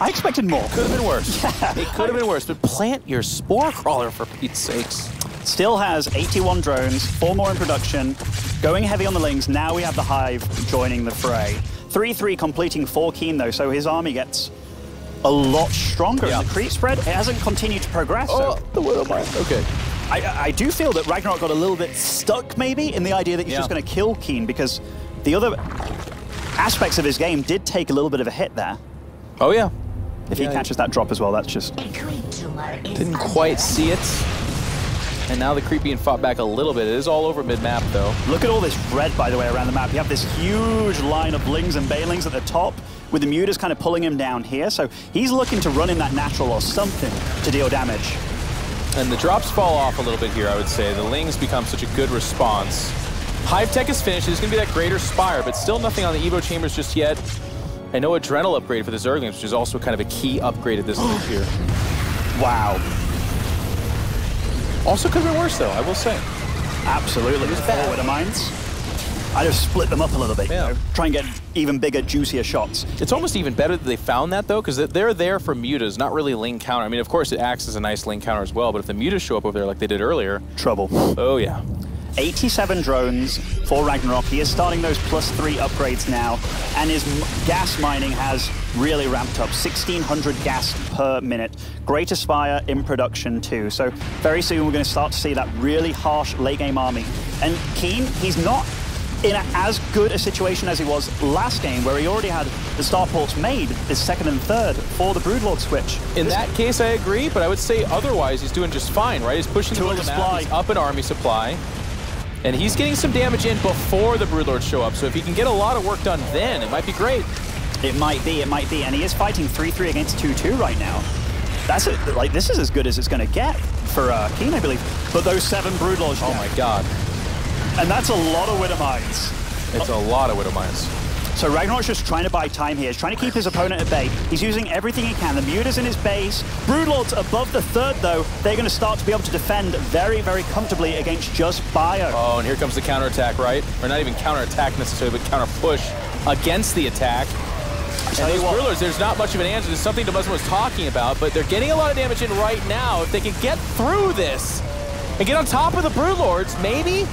I expected more. Could have been worse. Yeah. It could have been worse, but plant your Spore Crawler, for Pete's sakes. Still has 81 drones, 4 more in production, going heavy on the Lings. Now we have the Hive joining the fray. 3-3 completing 4 KeeN though, so his army gets a lot stronger. Yeah. The creep spread, it hasn't continued to progress. Oh, so the Widowmine. Okay. I do feel that RagnaroK got a little bit stuck maybe in the idea that he's just going to kill KeeN, because the other aspects of his game did take a little bit of a hit there. Oh yeah. If he catches that drop as well, that's just... Didn't quite see it. And now the creep being fought back a little bit. It is all over mid-map, though. Look at all this red, by the way, around the map. You have this huge line of Lings and Banelings at the top, with the Mutas kind of pulling him down here. So he's looking to run in that natural or something to deal damage. And the drops fall off a little bit here, I would say. The Lings become such a good response. Hive Tech is finished. There's going to be that Greater Spire, but still nothing on the Evo Chambers just yet. And no Adrenal upgrade for the Zerglings, which is also kind of a key upgrade at this stage here. Wow. Also could have been worse, though, I will say. Absolutely. There's 4 Widowmines. I'd have split them up a little bit, Yeah. you know, try and get even bigger, juicier shots. It's almost even better that they found that, though, because they're there for Mutas, not really Ling counter. I mean, of course, it acts as a nice Ling counter as well, but if the Mutas show up over there like they did earlier... Trouble. Oh, yeah. 87 drones for RagnaroK. He is starting those +3 upgrades now, and his gas mining has really ramped up. 1,600 gas per minute. Greater Spire in production too. So very soon we're going to start to see that really harsh late game army. And KeeN, he's not in as good a situation as he was last game, where he already had the starports made, his 2nd and 3rd, for the Broodlord switch. In that case, I agree, but I would say otherwise he's doing just fine, right? He's pushing the map, he's up an army supply. And he's getting some damage in before the Broodlords show up, so if he can get a lot of work done then, it might be great. It might be, and he is fighting 3-3 against 2-2 right now. That's it, like, this is as good as it's going to get for KeeN, I believe. But those 7 Broodlords... Oh my god. And that's a lot of Widowmines. It's a lot of Widowmines. So RagnaroK's just trying to buy time here. He's trying to keep his opponent at bay. He's using everything he can. The Mutas in his base. Broodlords above the 3rd, though. They're going to start to be able to defend very, very comfortably against just bio. Oh, and here comes the counterattack, right? Or not even counterattack necessarily, but counter-push against the attack. And those Broodlords, there's not much of an answer. There's something Demuzma was talking about, but they're getting a lot of damage in right now. If they can get through this and get on top of the Broodlords, maybe?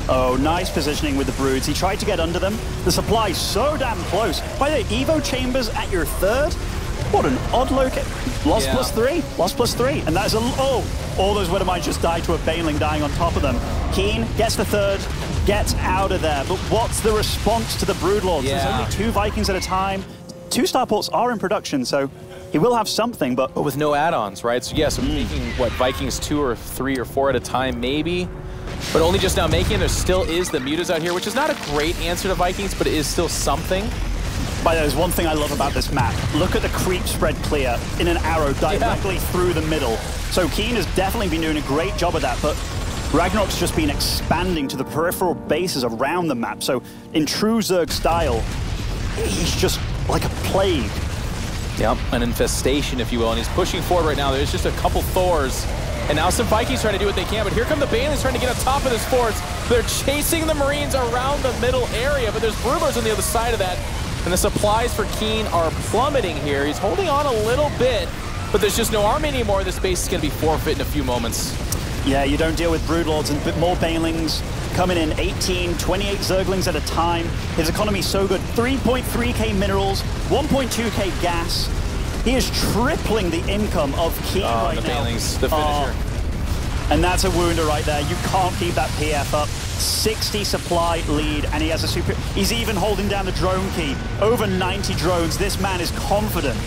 Oh, nice positioning with the Broods. He tried to get under them. The supply's so damn close. By the way, Evo Chambers at your 3rd? What an odd location. Lost Yeah. +3. Lost +3. And that is a... Oh! All those Wither Mines just died to a Baneling dying on top of them. KeeN gets the third, gets out of there. But what's the response to the Broodlords? Yeah. There's only 2 Vikings at a time. 2 starports are in production, so he will have something, but... But with no add-ons, right? So yes, I'm making, what, Vikings 2 or 3 or 4 at a time, maybe? But only just now making, there still is the Mutas out here, which is not a great answer to Vikings, but it is still something. By the way, there's one thing I love about this map. Look at the creep spread clear in an arrow directly through the middle. So KeeN has definitely been doing a great job of that, but RagnaroK's just been expanding to the peripheral bases around the map. So in true Zerg style, he's just like a plague. Yep, an infestation, if you will, and he's pushing forward right now. There's just a couple Thors, and now some Vikings trying to do what they can, but here come the Banelings trying to get on top of this force. They're chasing the Marines around the middle area, but there's Broodlords on the other side of that, and the supplies for KeeN are plummeting here. He's holding on a little bit, but there's just no army anymore. This base is going to be forfeit in a few moments. Yeah, you don't deal with Broodlords and a bit more Banelings coming in 18, 28 Zerglings at a time. His economy's so good. 3.3k minerals, 1.2k gas. He is tripling the income of KeeN right the now. Banelings, the finisher. And that's a wounder right there. You can't keep that PF up. 60 supply lead, and he has a super... He's even holding down the drone key. Over 90 drones. This man is confident.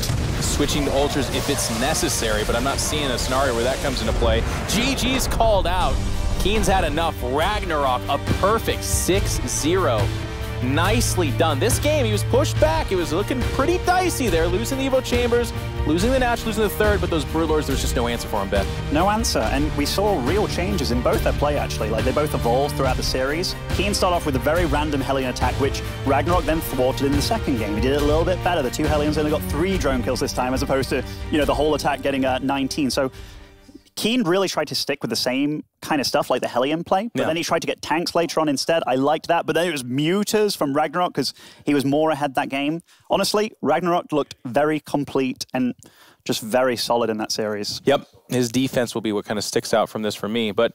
Switching to ultras if it's necessary, but I'm not seeing a scenario where that comes into play. GG's called out. KeeN's had enough. RagnaroK, a perfect 6-0. Nicely done. This game, he was pushed back. It was looking pretty dicey there, losing the Evo Chambers, losing the Natch, losing the third, but those Broodlords, there was just no answer for him, Ben. No answer, and we saw real changes in both their play, actually. Like, they both evolved throughout the series. KeeN started off with a very random Hellion attack, which RagnaroK then thwarted in the second game. He did it a little bit better. The 2 Hellions only got 3 drone kills this time, as opposed to, you know, the whole attack getting 19. So KeeN really tried to stick with the same kind of stuff like the Hellion play, but then he tried to get tanks later on instead. I liked that, but then it was Mutas from RagnaroK because he was more ahead that game. Honestly, RagnaroK looked very complete and just very solid in that series. Yep, his defense will be what kind of sticks out from this for me, but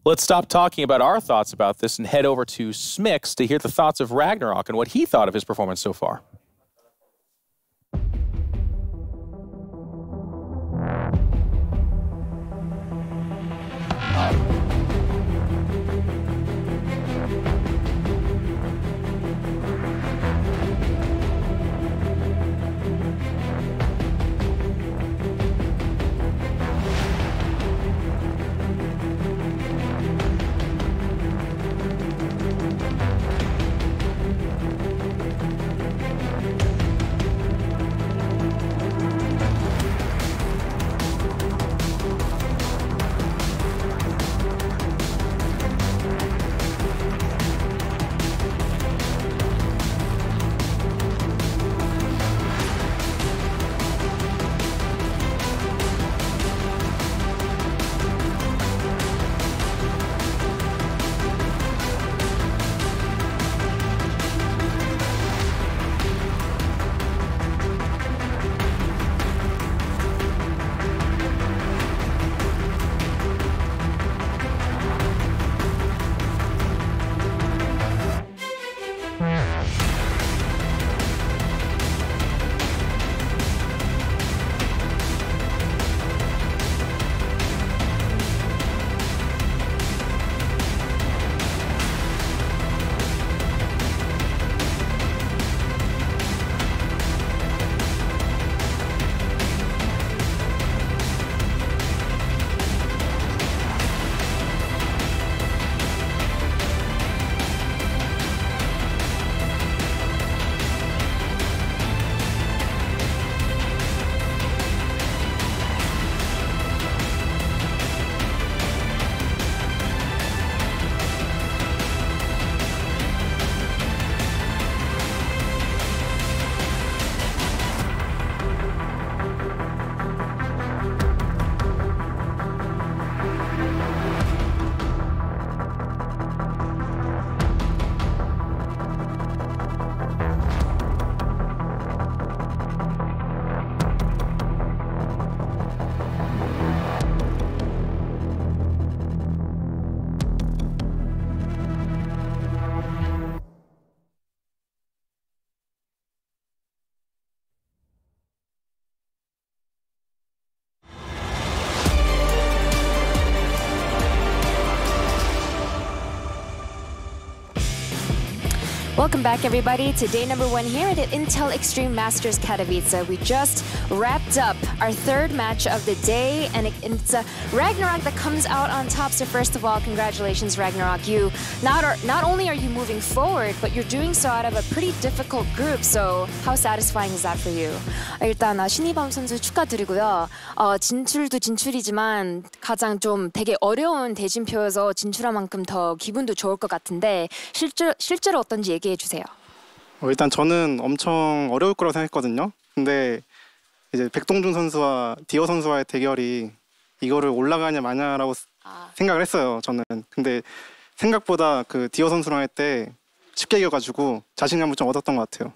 let's stop talking about our thoughts about this and head over to Smix to hear the thoughts of RagnaroK and what he thought of his performance so far. Welcome back, everybody, to day number 1 here at the Intel Extreme Masters Katowice. We just wrapped up our third match of the day, and it's RagnaroK that comes out on top. So first of all, congratulations, RagnaroK. You not only are you moving forward, but you're doing so out of a pretty difficult group. So how satisfying is that for you? 일단 신이범 선수 축하드리고요. 진출도 진출이지만 가장 좀 되게 어려운 대진표여서 진출한 만큼 더 기분도 좋을 것 같은데 실제로 어떤지 얘기해 주세요. 일단 저는 엄청 어려울 거라고 생각했거든요. 근데 이제 백동준 선수와 디어 선수와의 대결이 이거를 올라가냐 마냐라고 생각을 했어요. 저는. 근데 생각보다 그 디어 선수랑 할 때 쉽게 이겨가지고 자신감을 좀 얻었던 것 같아요.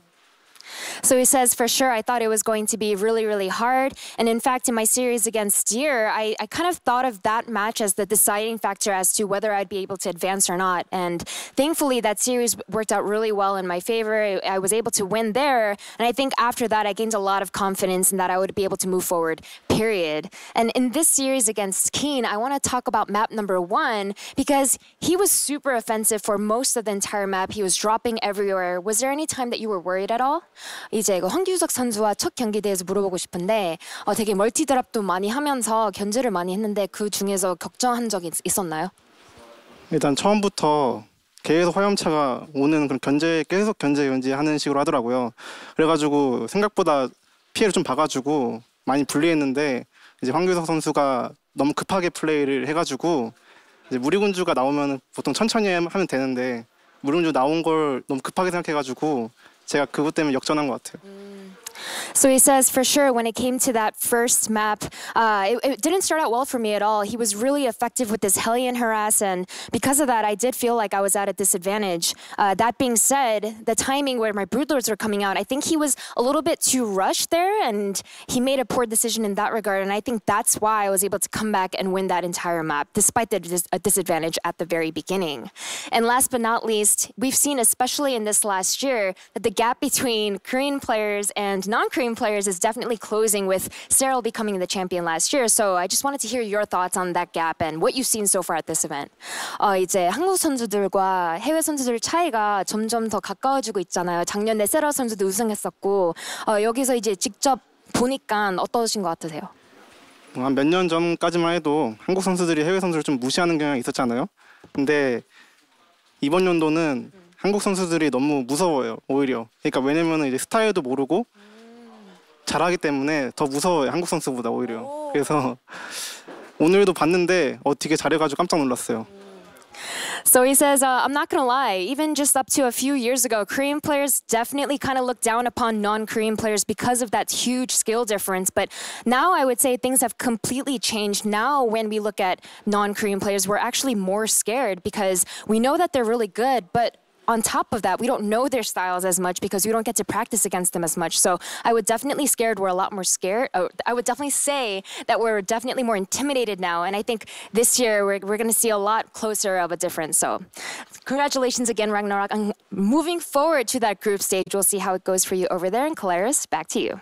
So he says, for sure, I thought it was going to be really, really hard. And in fact, in my series against Deer, I kind of thought of that match as the deciding factor as to whether I'd be able to advance or not. And thankfully, that series worked out really well in my favor. I was able to win there. And I think after that, I gained a lot of confidence in that I would be able to move forward, period. And in this series against KeeN, I want to talk about map number 1 because he was super offensive for most of the entire map. He was dropping everywhere. Was there any time that you were worried at all? 이제 황규석 선수와 첫 경기에 대해서 물어보고 싶은데 되게 멀티 드랍도 많이 하면서 견제를 많이 했는데 그 중에서 걱정한 적이 있었나요? 일단 처음부터 계속 화염차가 오는 그런 계속 견제하는 식으로 하더라고요. 그래가지고 생각보다 피해를 좀 봐가지고 많이 불리했는데 이제 황규석 선수가 너무 급하게 플레이를 해가지고 이제 무리군주가 나오면 보통 천천히 하면 되는데 무리군주 나온 걸 너무 급하게 생각해가지고 제가 그것 때문에 역전한 것 같아요. So he says, for sure, when it came to that first map, it didn't start out well for me at all. He was really effective with this Hellion harass, and because of that, I did feel like I was at a disadvantage. That being said, the timing where my Broodlords were coming out, I think he was a little bit too rushed there, and he made a poor decision in that regard, and I think that's why I was able to come back and win that entire map, despite the disadvantage at the very beginning. And last but not least, we've seen, especially in this last year, that the gap between Korean players and non-Korean players is definitely closing with Cyril becoming the champion last year. So I just wanted to hear your thoughts on that gap and what you've seen so far at this event. 이제 한국 선수들과 해외 선수들 차이가 점점 더 가까워지고 있잖아요. 작년에 세라 선수도 우승했었고 여기서 이제 직접 보니까 어떠신 것 같으세요? 한 몇 년 전까지만 해도 한국 선수들이 해외 선수를 좀 무시하는 경향이 있었잖아요. 근데 이번 연도는 한국 선수들이 너무 무서워요, 오히려. 그러니까 왜냐면 이제 스타일도 모르고 잘하기 때문에 더 무서워요, 한국 선수보다 오히려. 그래서 오늘도 봤는데 되게 잘해가지고 깜짝 놀랐어요. So he says, I'm not going to lie, even just up to a few years ago, Korean players definitely kind of looked down upon non-Korean players because of that huge skill difference. But now I would say things have completely changed. Now when we look at non-Korean players, we're actually more scared because we know that they're really good, but on top of that, we don't know their styles as much because we don't get to practice against them as much. So I would definitely we're a lot more scared. I would definitely say that we're definitely more intimidated now. And I think this year we're going to see a lot closer of a difference. So congratulations again, RagnaroK. And moving forward to that group stage, we'll see how it goes for you over there. And Claris, back to you.